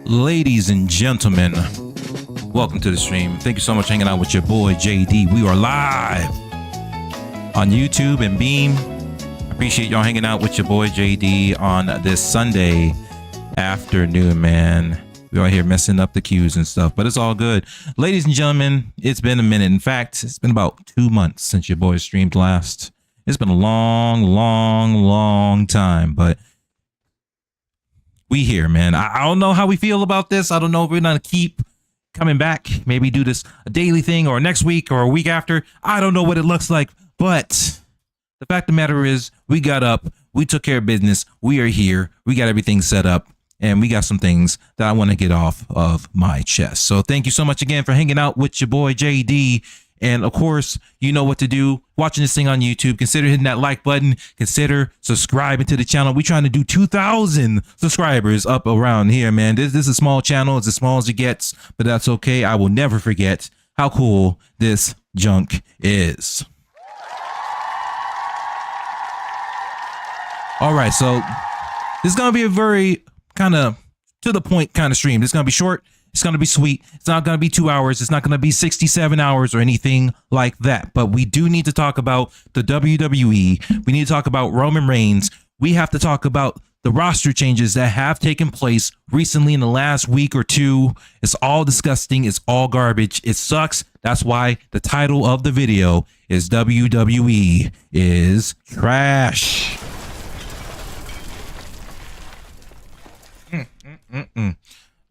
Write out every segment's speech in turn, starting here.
Ladies and gentlemen, welcome to the stream. Thank you so much for hanging out with your boy JD. We are live on YouTube and Beam. Appreciate y'all hanging out with your boy JD on this Sunday afternoon, man. We are here messing up the cues and stuff, but it's all good. Ladies and gentlemen, it's been a minute. In fact, it's been about 2 months since your boy streamed last. It's been a long time, but we here, man. I don't know how we feel about this. I don't know if we're gonna keep coming back, maybe do this a daily thing or next week or a week after. I don't know what it looks like, but the fact of the matter is we got up, we took care of business, we are here, we got everything set up, and we got some things that I want to get off of my chest. So thank you so much again for hanging out with your boy JD. And of course, you know what to do. Watching this thing on YouTube, consider hitting that like button. Consider subscribing to the channel. We're trying to do 2,000 subscribers up around here, man. This is a small channel. It's as small as it gets, but that's okay. I will never forget how cool this junk is. All right, so this is going to be a very kind of to the point kind of stream. It's going to be short. It's going to be sweet. It's not going to be 2 hours. It's not going to be 67 hours or anything like that. But we do need to talk about the WWE. We need to talk about Roman Reigns. We have to talk about the roster changes that have taken place recently in the last week or two. It's all disgusting. It's all garbage. It sucks. That's why the title of the video is WWE is Trash.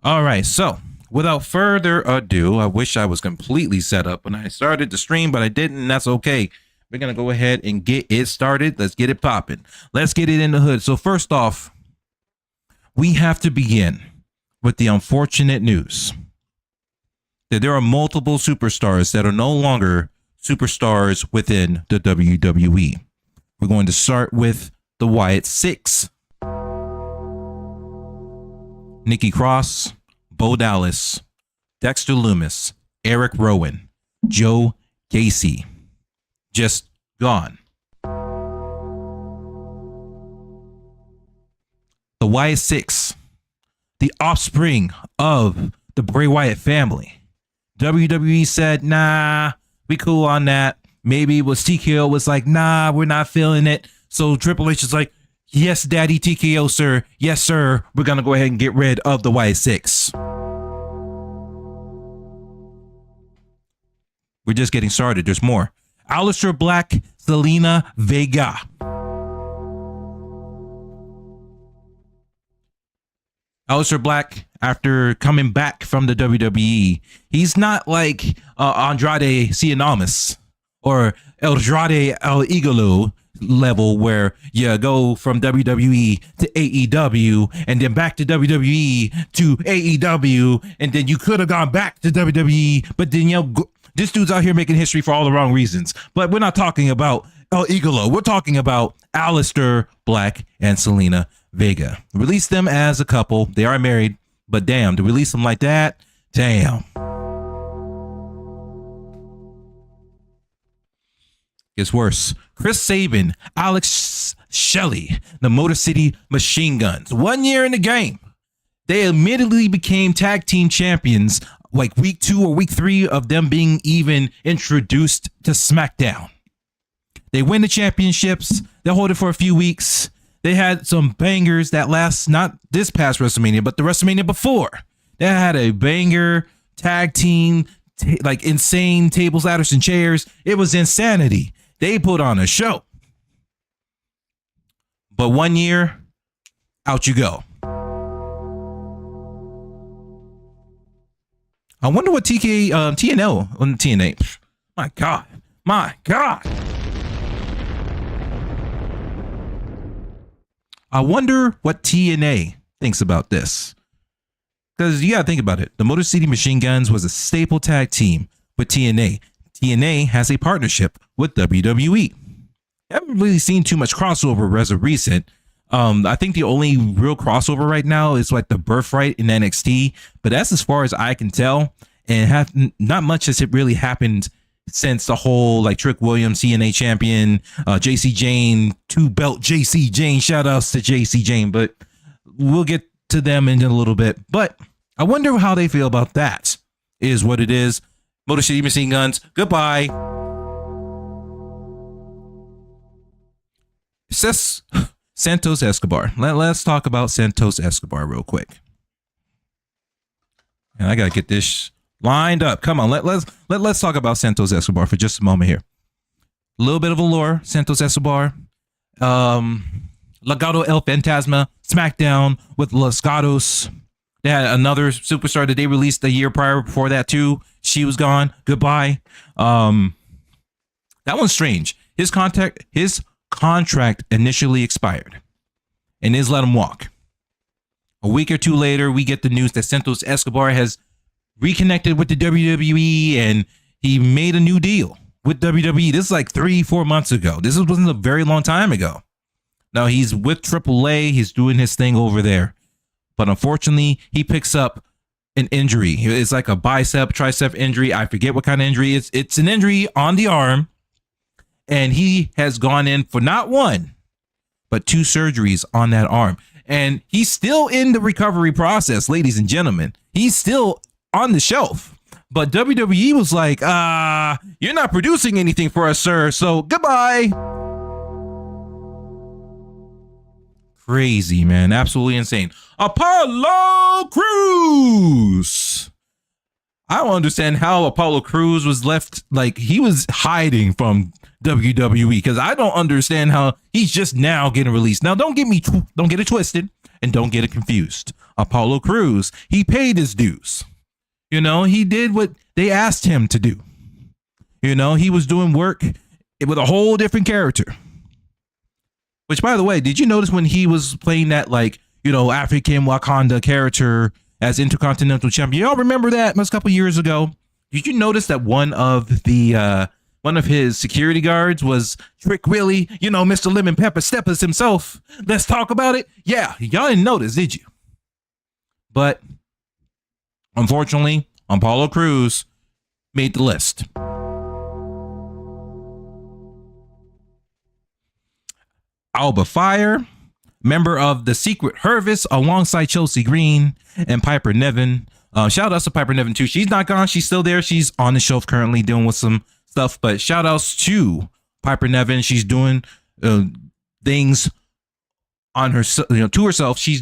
All right, so without further ado, I wish I was completely set up when I started the stream, but I didn't, and that's okay. We're going to go ahead and get it started. Let's get it popping. Let's get it in the hood. So first off, we have to begin with the unfortunate news that there are multiple superstars that are no longer superstars within the WWE. We're going to start with the Wyatt Six. Nikki Cross, Bo Dallas, Dexter Lumis, Eric Rowan, Joe Gacy. Just gone. The Wyatt Six, the offspring of the Bray Wyatt family. WWE said, nah, we cool on that. Maybe it was TKO was like, nah, we're not feeling it. So Triple H is like, yes, Daddy TKO, sir. Yes, sir. We're going to go ahead and get rid of the Wyatt Six. We're just getting started. There's more. Aleister Black, Zelina Vega. Aleister Black, after coming back from the WWE, he's not like Andrade Cien or Eldrade El Idolo level where you go from WWE to AEW and then back to WWE to AEW and then you could have gone back to WWE, but then this dude's out here making history for all the wrong reasons. But we're not talking about El Idolo. We're talking about Aleister Black and Zelina Vega. Release them as a couple. They are married, but damn, to release them like that, damn. Gets worse. Chris Sabin, Alex Shelley, the Motor City Machine Guns. 1 year in the game, they immediately became tag team champions like week 2 or week 3 of them being even introduced to SmackDown. They win the championships. They hold it for a few weeks. They had some bangers that last not this past WrestleMania, but the WrestleMania before. They had a banger tag team, like insane tables, ladders, and chairs. It was insanity. They put on a show. But 1 year, out you go. I wonder what TNL on TNA. My God. I wonder what TNA thinks about this. Because you got to think about it. The Motor City Machine Guns was a staple tag team with TNA. TNA has a partnership with WWE. I haven't really seen too much crossover as of recent. I think the only real crossover right now is like the Birthright in NXT, but that's as far as I can tell. And not much has it really happened since the whole like Trick Williams, TNA champion, JC Jane, 2-belt JC Jane. Shout outs to JC Jane, but we'll get to them in a little bit. But I wonder how they feel about that. Is what it is. Motor City Machine Guns. Goodbye. Santos Escobar. Let's talk about Santos Escobar real quick. And I gotta get this lined up. Come on, let's talk about Santos Escobar for just a moment here. A little bit of a lore. Santos Escobar. Legado El Fantasma. SmackDown with Los Gatos. They had another superstar that they released the year prior before that too. She was gone. Goodbye. That one's strange. His contract initially expired, and is let him walk. A week or two later, we get the news that Santos Escobar has reconnected with the WWE, and he made a new deal with WWE. This is like 3-4 months ago. This wasn't a very long time ago. Now he's with AAA. He's doing his thing over there. But unfortunately, he picks up an injury. It's like a bicep, tricep injury. I forget what kind of injury. It's an injury on the arm. And he has gone in for not one, but 2 surgeries on that arm. And he's still in the recovery process, ladies and gentlemen. He's still on the shelf. But WWE was like, you're not producing anything for us, sir. So goodbye. Crazy, man. Absolutely insane. Apollo Crews. I don't understand how Apollo Crews was left, like he was hiding from WWE, because I don't understand how he's just now getting released. Now, don't get it twisted and don't get it confused. Apollo Crews, he paid his dues. You know, he did what they asked him to do. You know, he was doing work with a whole different character. Which, by the way, did you notice when he was playing that, like, you know, African Wakanda character as Intercontinental Champion? Y'all remember that? It was a couple years ago. Did you notice that one of his security guards was Trick Willie, you know, Mr. Lemon Pepper Steppers himself? Let's talk about it. Yeah, y'all didn't notice, did you? But unfortunately, Apollo Crews made the list. Alba Fire, member of the Secret Service, alongside Chelsea Green and Piper Niven. Shout outs to Piper Niven too. She's not gone. She's still there. She's on the shelf currently dealing with some stuff. But shout outs to Piper Niven. She's doing things on her, to herself. She's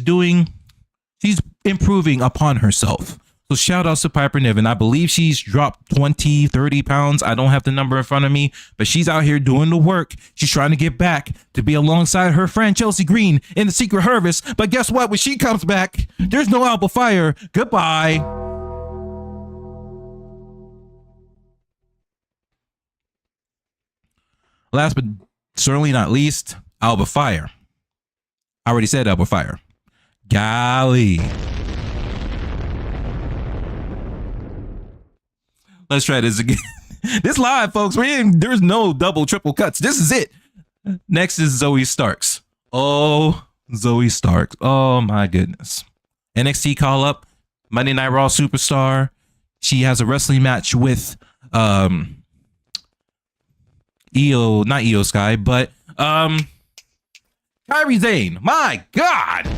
improving upon herself. So shout outs to Piper Niven. I believe she's dropped 20, 30 pounds. I don't have the number in front of me, but she's out here doing the work. She's trying to get back to be alongside her friend Chelsea Green in the Secret Service. But guess what? When she comes back, there's no Alba Fire. Goodbye. Last but certainly not least, Alba Fire. I already said Alba Fire. Golly. Let's try this again. This live, folks. There's no double, triple cuts. This is it. Next is Zoe Starks. Oh, Zoe Starks. Oh, my goodness. NXT call up. Monday Night Raw superstar. She has a wrestling match with not Io Sky, but Kairi Sane. My God.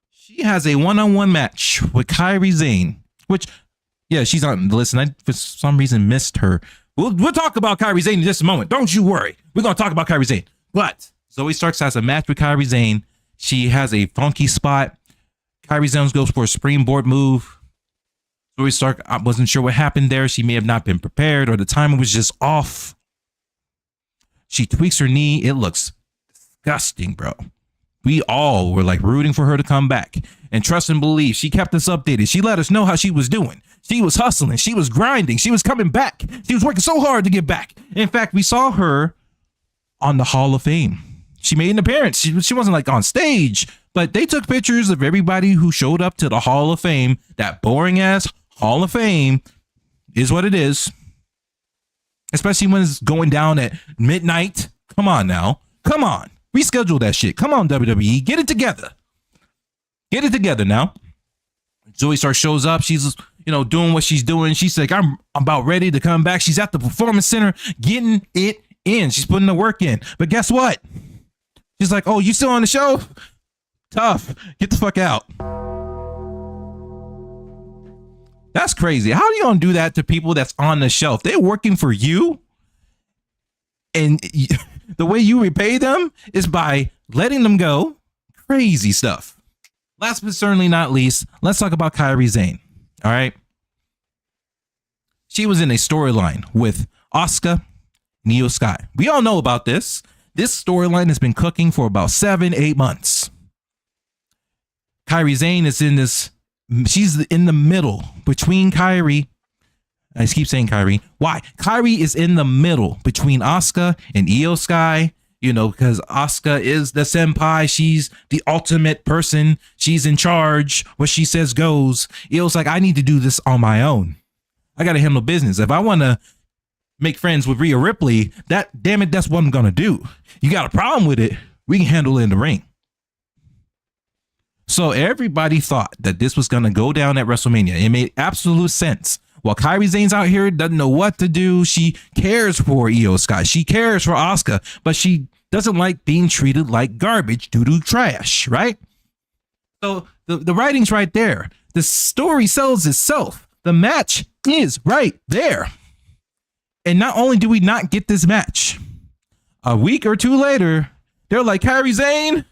She has a one-on-one match with Kairi Sane, which, yeah, she's on the list, and I, for some reason, missed her. We'll talk about Kairi Sane in just a moment. Don't you worry. We're going to talk about Kairi Sane. But Zoe Starks has a match with Kairi Sane. She has a funky spot. Kairi Sane goes for a springboard move. Zoe Stark, I wasn't sure what happened there. She may have not been prepared, or the timing was just off. She tweaks her knee. It looks disgusting, bro. We all were like rooting for her to come back, and trust and believe. She kept us updated. She let us know how she was doing. She was hustling. She was grinding. She was coming back. She was working so hard to get back. In fact, we saw her on the Hall of Fame. She made an appearance. She wasn't like on stage, but they took pictures of everybody who showed up to the Hall of Fame. That boring ass Hall of Fame is what it is. Especially when it's going down at midnight. Come on now. Come on. Reschedule that shit. Come on, WWE. Get it together. Get it together now. Zoe Stark shows up. She's, doing what she's doing. She's like, I'm about ready to come back. She's at the Performance Center getting it in. She's putting the work in. But guess what? She's like, oh, you still on the show? Tough, get the fuck out. That's crazy. How are you gonna do that to people that's on the shelf? They're working for you, and the way you repay them is by letting them go. Crazy stuff. Last but certainly not least, let's talk about Kairi Sane. All right. She was in a storyline with Asuka and Io Sky. We all know about this. This storyline has been cooking for about 7-8 months. Kairi Sane is in this. She's in the middle between Kairi. I just keep saying Kairi. Why? Kairi is in the middle between Asuka and Io Sky. You know, because Asuka is the senpai. She's the ultimate person. She's in charge. What she says goes. Io's like, I need to do this on my own. I got to handle business. If I want to make friends with Rhea Ripley, damn it, that's what I'm going to do. You got a problem with it? We can handle it in the ring. So everybody thought that this was going to go down at WrestleMania. It made absolute sense. While Kairi Sane's out here, doesn't know what to do. She cares for Io Sky. She cares for Asuka, but she doesn't like being treated like garbage due to trash, right? So the writing's right there. The story sells itself. The match is right there. And not only do we not get this match, a week or two later, they're like, Kairi Sane,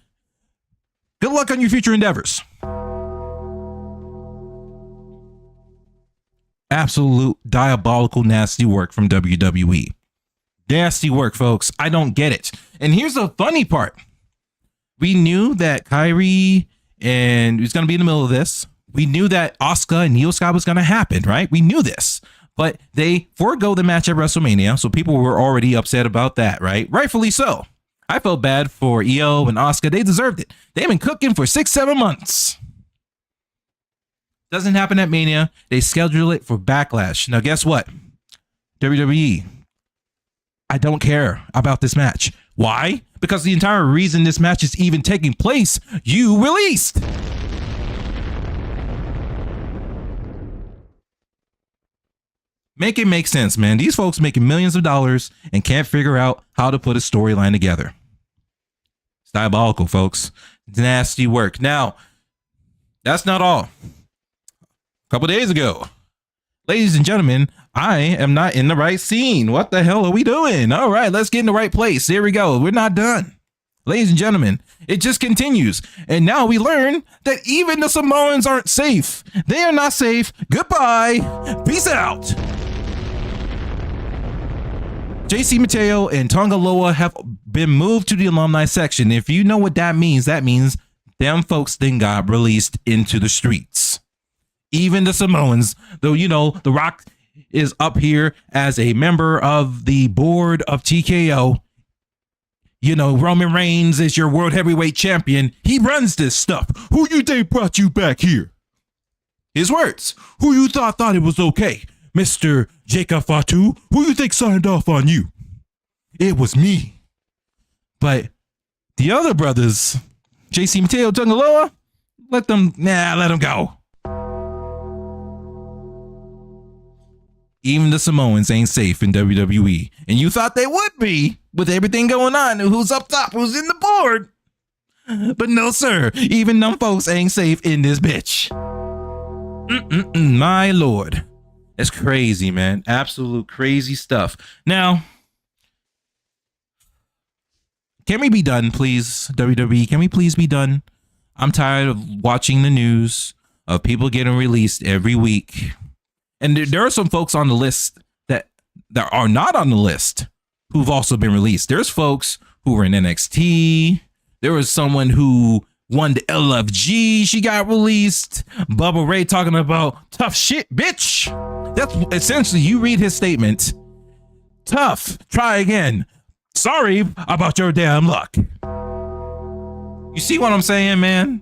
good luck on your future endeavors. Absolute diabolical nasty work from WWE. Nasty work, folks. I don't get it. And here's the funny part. We knew that Kairi and was going to be in the middle of this. We knew that Asuka and Io Sky was going to happen, right? We knew this. But they forego the match at WrestleMania, so people were already upset about that, right? Rightfully so. I felt bad for Io and Asuka. They deserved it. They've been cooking for 6-7 months. Doesn't happen at Mania. They schedule it for Backlash. Now, guess what? WWE, I don't care about this match. Why? Because the entire reason this match is even taking place, you released. Make it make sense, man. These folks making millions of dollars and can't figure out how to put a storyline together. It's diabolical, folks. Nasty work. Now, that's not all. A couple days ago, ladies and gentlemen, I am not in the right scene. What the hell are we doing? All right, let's get in the right place. Here we go. We're not done. Ladies and gentlemen, it just continues. And now we learn that even the Samoans aren't safe. They are not safe. Goodbye. Peace out. JC Mateo and Tonga Loa have been moved to the alumni section. If you know what that means them folks then got released into the streets. Even the Samoans, though, you know, The Rock is up here as a member of the board of TKO. You know, Roman Reigns is your world heavyweight champion. He runs this stuff. Who you think brought you back here? His words. Who you thought it was okay? Mr. Jacob Fatu, who you think signed off on you? It was me. But the other brothers, JC Mateo, Tungaloa, let them go. Even the Samoans ain't safe in WWE. And you thought they would be with everything going on. Who's up top? Who's in the board? But no, sir. Even them folks ain't safe in this bitch. My Lord. It's crazy, man. Absolute crazy stuff. Now, can we be done, please, WWE? Can we please be done? I'm tired of watching the news of people getting released every week. And there are some folks on the list that are not on the list who've also been released. There's folks who were in NXT. There was someone who won the LFG. She got released. Bubba Ray talking about tough shit, bitch. That's essentially, you read his statement. Tough. Try again. Sorry about your damn luck. You see what I'm saying, man?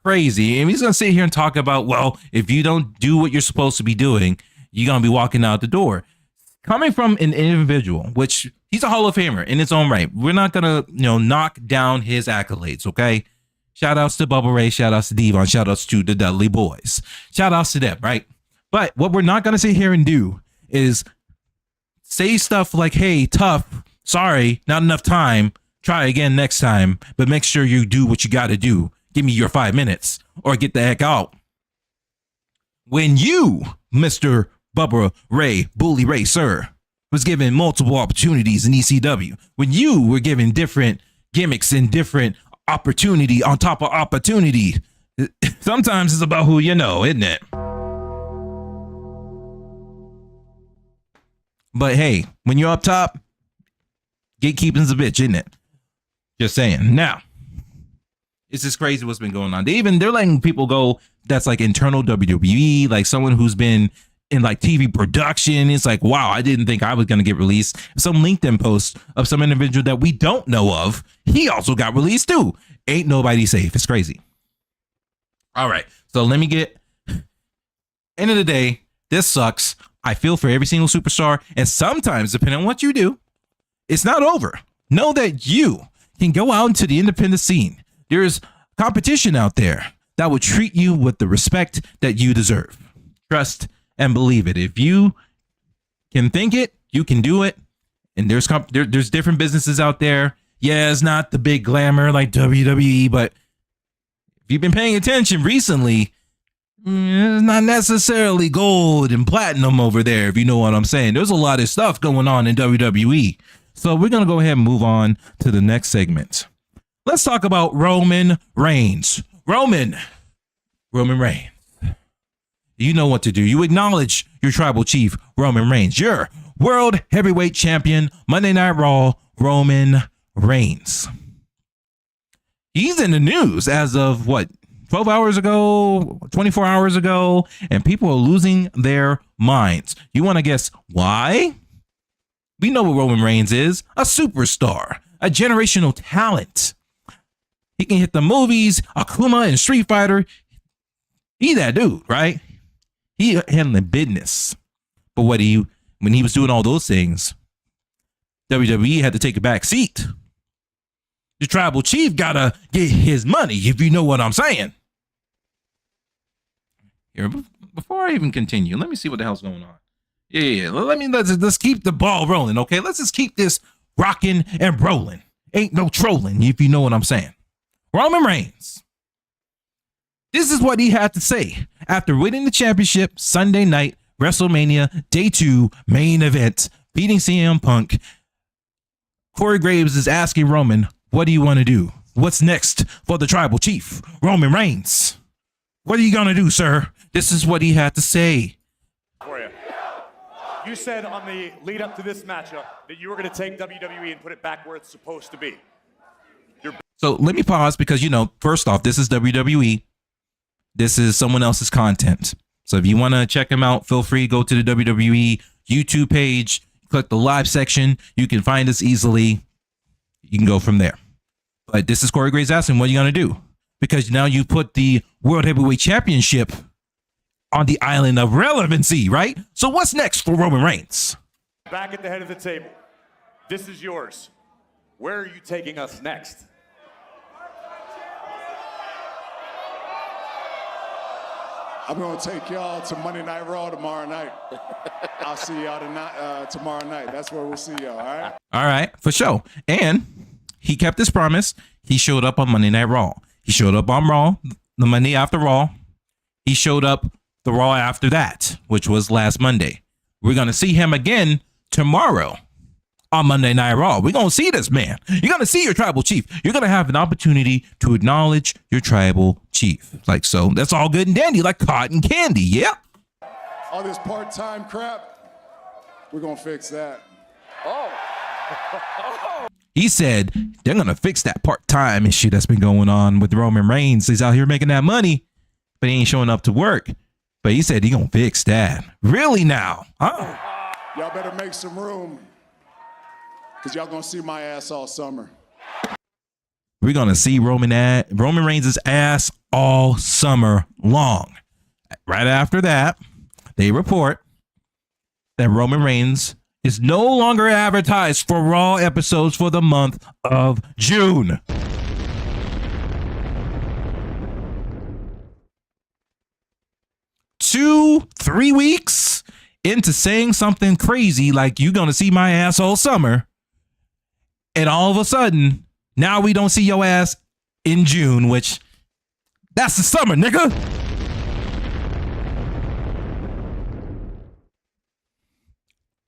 Crazy. And he's going to sit here and talk about, well, if you don't do what you're supposed to be doing, you're going to be walking out the door. Coming from an individual, which he's a Hall of Famer in its own right. We're not going to, knock down his accolades, okay? Shout outs to Bubba Ray, shout outs to Devon, shout outs to the Dudley Boys. Shout outs to them, right? But what we're not going to sit here and do is say stuff like, hey, tough, sorry, not enough time, try again next time, but make sure you do what you got to do. Give me your 5 minutes or get the heck out. When you, Mr. Bubba Ray, Bully Ray, sir, was given multiple opportunities in ECW, when you were given different gimmicks and different opportunity on top of opportunity, sometimes it's about who you know, isn't it? But hey, when you're up top, gatekeeping's a bitch, isn't it? Just saying. Now, it's just crazy what's been going on. They're letting people go that's like internal WWE, like someone who's been in like TV production. It's like, wow, I didn't think I was going to get released. Some LinkedIn post of some individual that we don't know of, he also got released too. Ain't nobody safe. It's crazy. All right, so let me get, end of the day, this sucks. I feel for every single superstar, and sometimes, depending on what you do, it's not over. Know that you can go out into the independent scene. There's competition out there that will treat you with the respect that you deserve. Trust and believe it. If you can think it, you can do it. And there's different businesses out there. Yeah, it's not the big glamour like WWE, but if you've been paying attention recently, it's not necessarily gold and platinum over there, if you know what I'm saying. There's a lot of stuff going on in WWE. So we're going to go ahead and move on to the next segment. Let's talk about Roman Reigns. Roman Reigns. You know what to do. You acknowledge your tribal chief, Roman Reigns. Your world heavyweight champion, Monday Night Raw, Roman Reigns. He's in the news as of what, 12 hours ago, 24 hours ago, and people are losing their minds. You want to guess why? We know what Roman Reigns is, a superstar, a generational talent. He can hit the movies, Akuma and Street Fighter. He that dude, right? He handling business. But when he was doing all those things, WWE had to take a back seat. The tribal chief gotta get his money, if you know what I'm saying. Here, before I even continue, let me see what the hell's going on. Yeah. Let's keep the ball rolling, okay? Let's just keep this rocking and rolling. Ain't no trolling, if you know what I'm saying. Roman Reigns. This is what he had to say after winning the championship Sunday night, WrestleMania Day 2 main event, beating CM Punk. Corey Graves is asking Roman, what do you want to do? What's next for the tribal chief, Roman Reigns? What are you going to do, sir? This is what he had to say. For you. You said on the lead up to this matchup that you were going to take WWE and put it back where it's supposed to be. So let me pause because, first off, this is WWE. This is someone else's content. So if you want to check him out, feel free to go to the WWE YouTube page, click the live section. You can find us easily. You can go from there. But this is Corey Graves asking, what are you going to do? Because now you put the World Heavyweight Championship on the island of relevancy, right? So what's next for Roman Reigns? Back at the head of the table. This is yours. Where are you taking us next? I'm going to take y'all to Monday Night Raw tomorrow night. I'll see y'all tomorrow night. That's where we'll see y'all, all right? All right, for sure. And he kept his promise. He showed up on Monday Night Raw. He showed up on Raw, the Monday after Raw. He showed up the Raw after that, which was last Monday. We're going to see him again tomorrow on Monday Night Raw. We're going to see this man. You're going to see your tribal chief. You're going to have an opportunity to acknowledge your tribal chief. Like, so that's all good and dandy, like cotton candy. Yeah. All this part-time crap, we're going to fix that. He said they're going to fix that part-time issue that's been going on with Roman Reigns. He's out here making that money, but he ain't showing up to work. But he said he going to fix that. Really now? Huh? Y'all better make some room, because y'all going to see my ass all summer. We're going to see Roman Reigns' ass all summer long. Right after that, they report that Roman Reigns is no longer advertised for Raw episodes for the month of June. Two, 3 weeks into saying something crazy like you're going to see my ass all summer, and all of a sudden, now we don't see your ass in June, which That's the summer, nigga.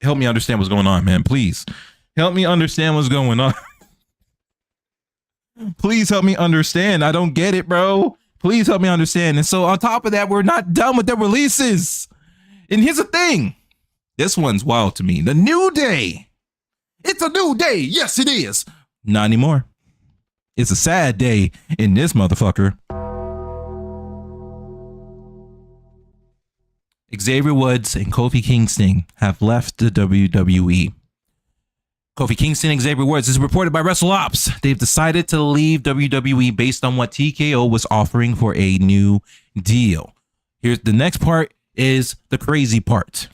Help me understand what's going on, man. Please help me understand what's going on. Please help me understand. I don't get it, bro. Please help me understand. And so on top of that, we're not done with the releases. And here's the thing. This one's wild to me. The New Day. It's a new day. Yes, it is. Not anymore. It's a sad day in this motherfucker. Xavier Woods and Kofi Kingston have left the WWE. Kofi Kingston and Xavier Woods is reported by WrestleOps. They've decided to leave WWE based on what TKO was offering for a new deal. Here's the next part is the crazy part.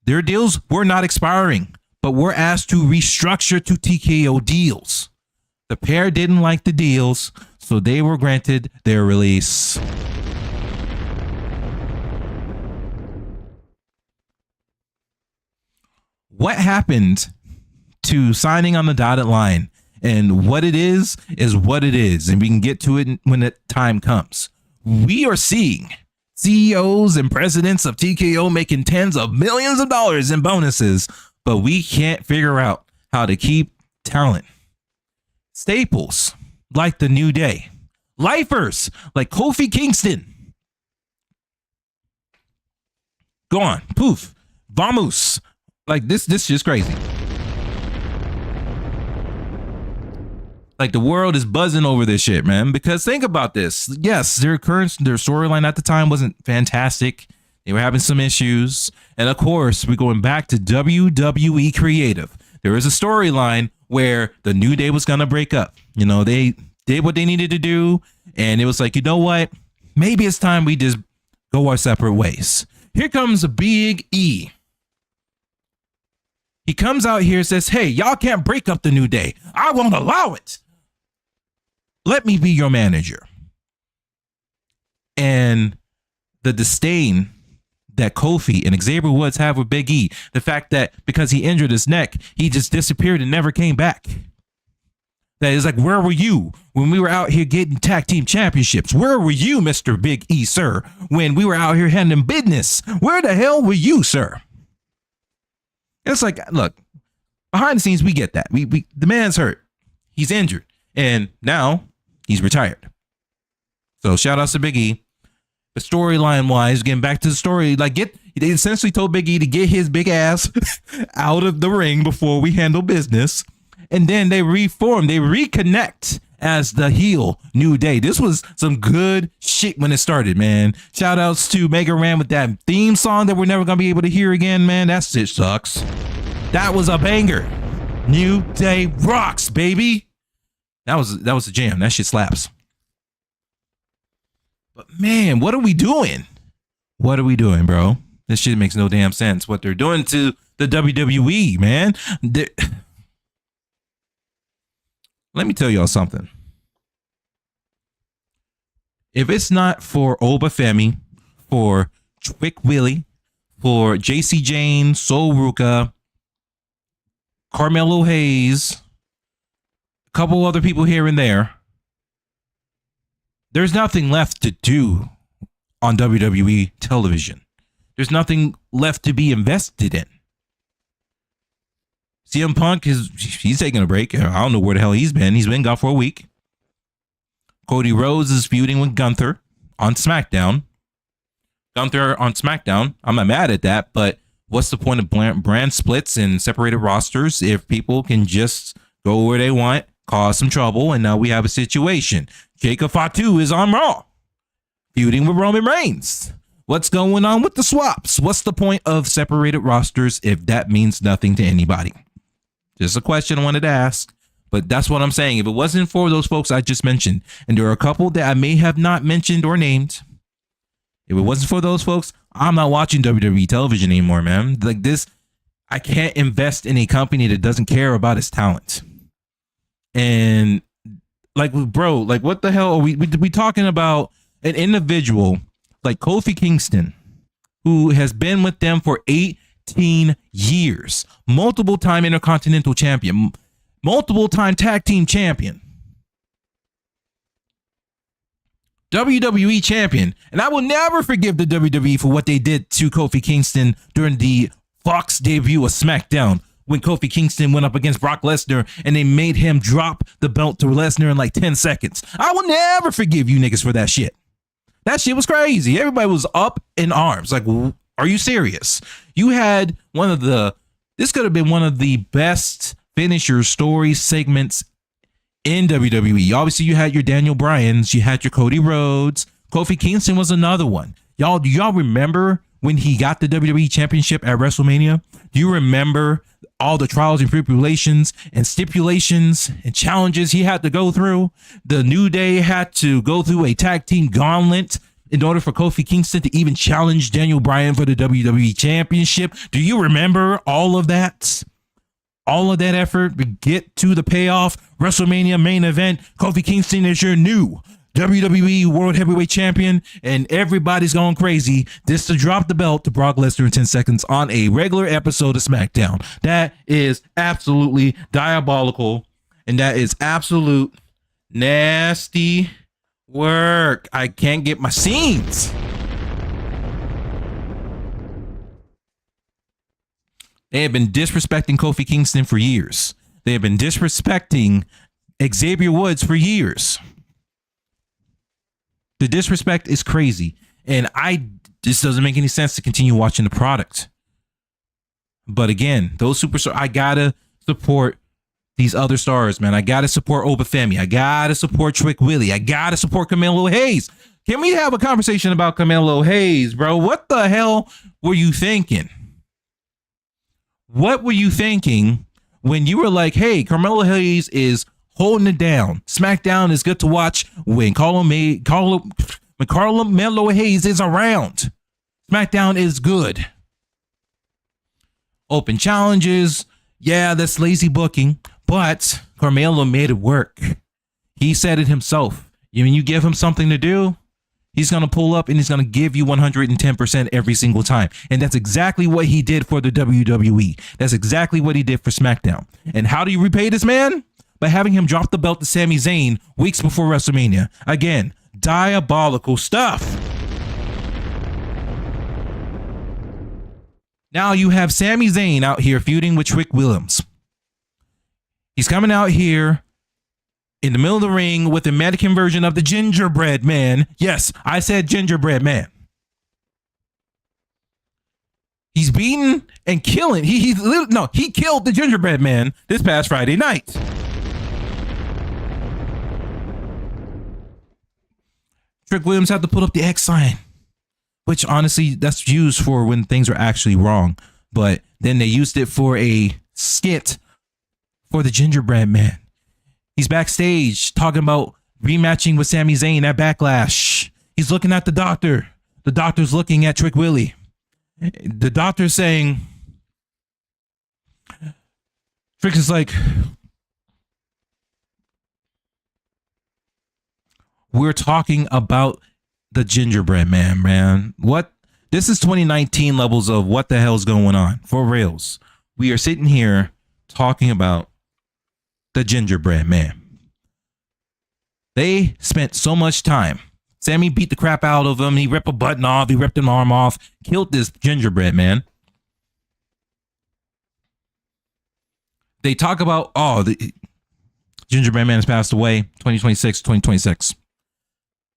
Their deals were not expiring, but were asked to restructure to TKO deals. The pair didn't like the deals, so they were granted their release. What happened to signing on the dotted line? And what it is what it is. And we can get to it when the time comes. We are seeing CEOs and presidents of TKO making tens of millions of dollars in bonuses, but we can't figure out how to keep talent. Staples like the New Day. Lifers like Kofi Kingston. Go on. Poof. Vamos. Like this shit's crazy. Like the world is buzzing over this shit, man. Because think about this. Yes, their storyline at the time wasn't fantastic. They were having some issues. And of course, we're going back to WWE Creative. There was a storyline where the New Day was going to break up. You know, they did what they needed to do. And it was like, you know what? Maybe it's time we just go our separate ways. Here comes a Big E. He comes out here and says, hey, y'all can't break up the New Day. I won't allow it. Let me be your manager. And the disdain that Kofi and Xavier Woods have with Big E, the fact that because he injured his neck, he just disappeared and never came back. That is like, where were you when we were out here getting tag team championships? Where were you, Mr. Big E, sir, when we were out here handling business? Where the hell were you, sir? It's like, look, behind the scenes, we get that. The man's hurt. He's injured. And now he's retired. So shout outs to Big E. But storyline wise, getting back to the story, like they essentially told Big E to get his big ass out of the ring before we handle business. And then they reform, they reconnect as the heel New Day. This was some good shit when it started, man. Shout outs to Mega Ran with that theme song that we're never gonna be able to hear again, man. That shit sucks. That was a banger. New Day rocks, baby. That was a jam. That shit slaps. But man, what are we doing? What are we doing, bro? This shit makes no damn sense. What they're doing to the WWE, man. Let me tell y'all something. If it's not for Obafemi, for Twick Willie, for JC Jane, Sol Ruka, Carmelo Hayes, a couple other people here and there, there's nothing left to do on WWE television. There's nothing left to be invested in. CM Punk he's taking a break. I don't know where the hell he's been. He's been gone for a week. Cody Rhodes is feuding with Gunther on SmackDown. Gunther on SmackDown. I'm not mad at that, but what's the point of brand splits and separated rosters if people can just go where they want, cause some trouble, and now we have a situation. Jacob Fatu is on Raw, feuding with Roman Reigns. What's going on with the swaps? What's the point of separated rosters if that means nothing to anybody? Just a question I wanted to ask, but that's what I'm saying. If it wasn't for those folks I just mentioned, and there are a couple that I may have not mentioned or named, if it wasn't for those folks, I'm not watching WWE television anymore, man. Like this, I can't invest in a company that doesn't care about its talent. And like, bro, like what the hell are we talking about? An individual like Kofi Kingston, who has been with them for 18 years, multiple time Intercontinental Champion, multiple time tag team champion. WWE champion. And I will never forgive the WWE for what they did to Kofi Kingston during the Fox debut of SmackDown, when Kofi Kingston went up against Brock Lesnar and they made him drop the belt to Lesnar in like 10 seconds. I will never forgive you niggas for that shit. That shit was crazy. Everybody was up in arms. Like, are you serious? You had this could have been one of the best finisher story segments in WWE. Obviously, you had your Daniel Bryans, you had your Cody Rhodes. Kofi Kingston was another one. Do y'all remember when he got the WWE Championship at WrestleMania? Do you remember all the trials and tribulations and stipulations and challenges he had to go through? The New Day had to go through a tag team gauntlet in order for Kofi Kingston to even challenge Daniel Bryan for the WWE Championship. Do you remember all of that? All of that effort to get to the payoff. WrestleMania main event. Kofi Kingston is your new WWE World Heavyweight Champion, and everybody's going crazy just to drop the belt to Brock Lesnar in 10 seconds on a regular episode of SmackDown. That is absolutely diabolical, and that is absolute nasty work. I can't get my scenes. They have been disrespecting Kofi Kingston for years. They have been disrespecting Xavier Woods for years. The disrespect is crazy, and this doesn't make any sense to continue watching the product. But again, those superstars, I gotta support these other stars, man. I gotta support Obafemi. I gotta support Trick Willie. I gotta support Carmelo Hayes. Can we have a conversation about Carmelo Hayes, bro? What the hell were you thinking? What were you thinking when you were like, hey, Carmelo Hayes is holding it down. SmackDown is good to watch when Carmelo Hayes is around. SmackDown is good. Open challenges. Yeah, that's lazy booking, but Carmelo made it work. He said it himself. When you give him something to do, he's going to pull up and he's going to give you 110% every single time. And that's exactly what he did for the WWE. That's exactly what he did for SmackDown. And how do you repay this man? By having him drop the belt to Sami Zayn weeks before WrestleMania. Again, diabolical stuff. Now you have Sami Zayn out here feuding with Trick Williams. He's coming out here in the middle of the ring with a mannequin version of the GingerBread Man. Yes, I said GingerBread Man. He's beating and killing. He killed the GingerBread Man this past Friday night. Trick Williams had to put up the X sign, which honestly, that's used for when things are actually wrong. But then they used it for a skit for the GingerBread Man. He's backstage talking about rematching with Sami Zayn at Backlash. He's looking at the doctor. The doctor's looking at Trick Willie. The doctor's saying, Trick is like, we're talking about the GingerBread Man. What? This is 2019 levels of what the hell's going on. For reals. We are sitting here talking about the GingerBread Man. They spent so much time. Sammy beat the crap out of him. He ripped a button off. He ripped an arm off. Killed this GingerBread Man. They talk about, the GingerBread Man has passed away. 2026.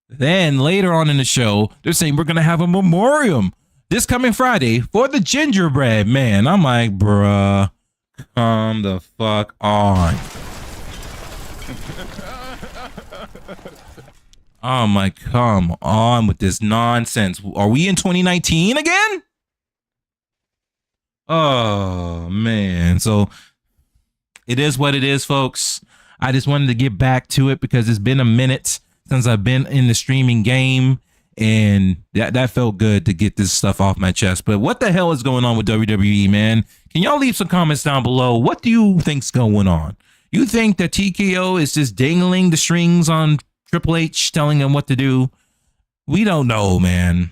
Then later on in the show, they're saying we're going to have a memoriam this coming Friday for the GingerBread Man. I'm like, bruh, come the fuck on. I'm like, come on with this nonsense. Are we in 2019 again? Oh, man. So it is what it is, folks. I just wanted to get back to it because it's been a minute since I've been in the streaming game, and that felt good to get this stuff off my chest. But what the hell is going on with WWE, man? Can y'all leave some comments down below? What do you think's going on? You think that TKO is just dangling the strings on Triple H, telling him what to do? We don't know, man.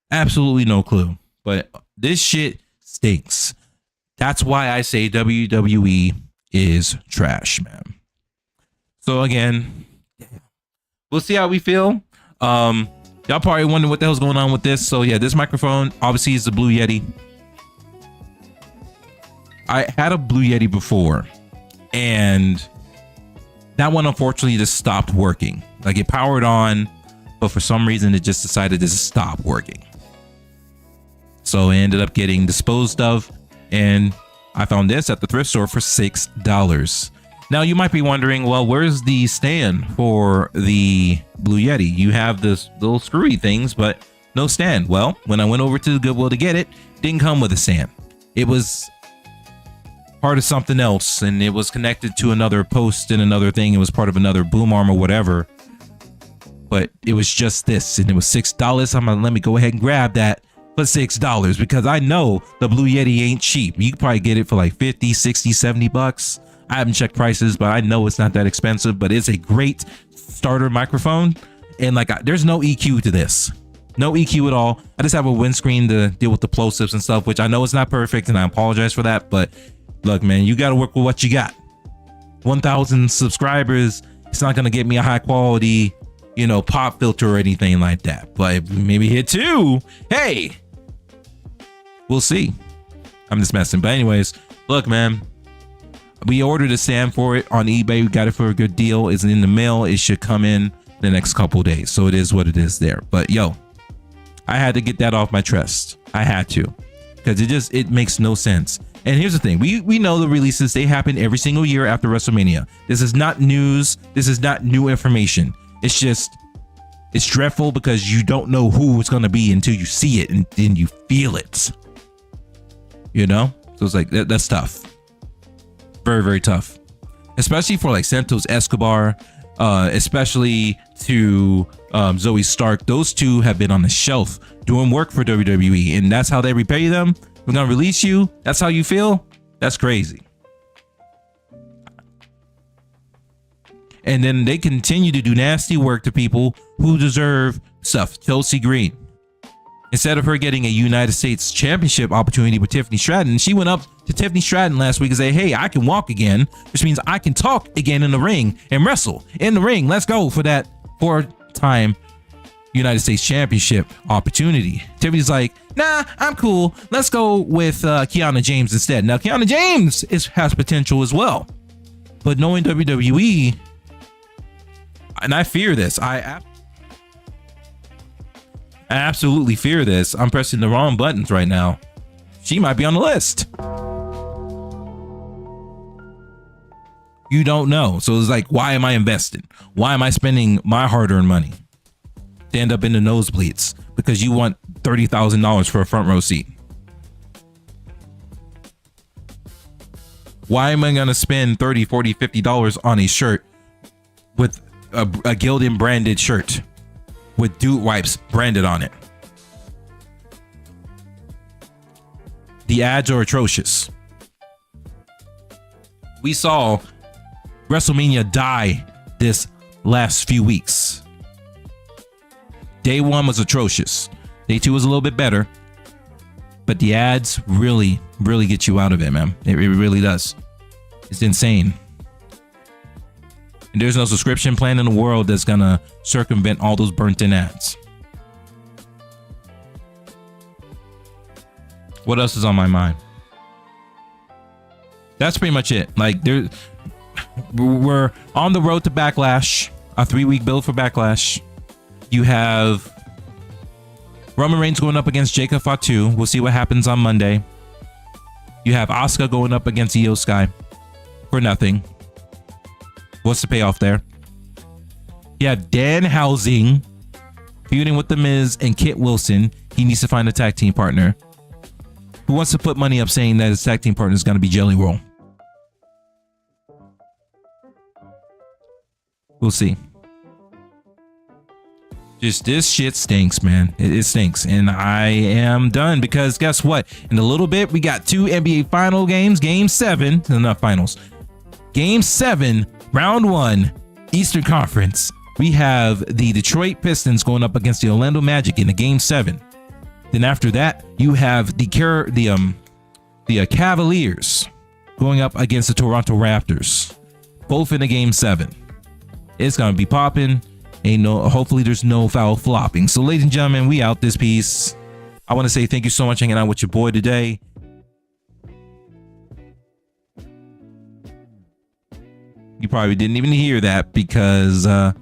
Absolutely no clue. But this shit stinks. That's why I say WWE is trash, man. So again, we'll see how we feel. Y'all probably wondering what the hell's going on with this. So yeah, this microphone obviously is the Blue Yeti. I had a Blue Yeti before, and that one unfortunately just stopped working. Like, it powered on, but for some reason it just decided to stop working. So it ended up getting disposed of, and I found this at the thrift store for $6. Now you might be wondering, well, where's the stand for the Blue Yeti? You have this little screwy things, but no stand. Well, when I went over to the Goodwill to get it, didn't come with a stand. It was part of something else, and it was connected to another post and another thing. It was part of another boom arm or whatever. But it was just this, and it was $6. I'm gonna let me go ahead and grab that for $6 because I know the Blue Yeti ain't cheap. You could probably get it for like 50, 60, 70 bucks. I haven't checked prices, but I know it's not that expensive, but it's a great starter microphone. And like, there's no EQ to this. No EQ at all. I just have a windscreen to deal with the plosives and stuff, which I know is not perfect, and I apologize for that. But look, man, you got to work with what you got. 1,000 subscribers. It's not going to get me a high quality, you know, pop filter or anything like that. But maybe hit 2. Hey, we'll see. I'm just messing. But anyways, look, man, we ordered a stand for it on eBay. We got it for a good deal. It's in the mail. It should come in the next couple days. So it is what it is there. But yo, I had to get that off my chest. I had to, because it makes no sense. And here's the thing. We know the releases, they happen every single year after WrestleMania. This is not news. This is not new information. It's just, it's dreadful because you don't know who it's going to be until you see it and then you feel it. You know? So it's like, that's tough. Very, very tough. Especially for like Santos Escobar, especially to Zoe Stark. Those two have been on the shelf doing work for WWE, and that's how they repay them. We're going to release you. That's how you feel. That's crazy. And then they continue to do nasty work to people who deserve stuff. Chelsea Green. Instead of her getting a United States Championship opportunity with Tiffany Stratton, she went up to Tiffany Stratton last week and said, hey, I can walk again, which means I can talk again in the ring and wrestle in the ring. Let's go for that 4-time United States Championship opportunity. Tiffany's like, nah, I'm cool. Let's go with Kiana James instead. Now, Kiana James has potential as well. But knowing WWE, and I fear this, I absolutely fear this. I'm pressing the wrong buttons right now. She might be on the list. You don't know. So it's like, why am I investing? Why am I spending my hard-earned money to end up in the nosebleeds? Because you want $30,000 for a front row seat. Why am I going to spend $30, $40, $50 on a shirt with a Gildan branded shirt with Dude Wipes branded on it? The ads are atrocious. We saw WrestleMania die this last few weeks. Day 1 was atrocious. Day 2 was a little bit better. But the ads really, really get you out of it, man. It really does. It's insane. And there's no subscription plan in the world that's gonna circumvent all those burnt-in ads. What else is on my mind? That's pretty much it. Like, we're on the road to Backlash, a 3-week build for Backlash. You have Roman Reigns going up against Jacob Fatu. We'll see what happens on Monday. You have Asuka going up against Io Sky for nothing. What's the payoff there? You have Danhausen feuding with The Miz and Kit Wilson. He needs to find a tag team partner. Who wants to put money up saying that his tag team partner is going to be Jelly Roll? We'll see. Just this shit stinks, man. It stinks. And I am done because guess what? In a little bit, we got 2 NBA final games. Game 7. Not finals. Game 7, round 1, Eastern Conference. We have the Detroit Pistons going up against the Orlando Magic in the Game 7. Then after that, you have the Cavaliers going up against the Toronto Raptors, both in the Game 7. It's gonna be popping. hopefully there's no foul flopping. So ladies and gentlemen, we out this piece. I want to say thank you so much for hanging out with your boy today. You probably didn't even hear that because I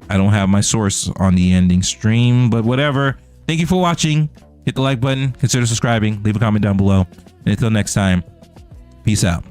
don't have my source on the ending stream, but whatever. Thank you for watching. Hit the like button, consider subscribing, leave a comment down below. And until next time, peace out.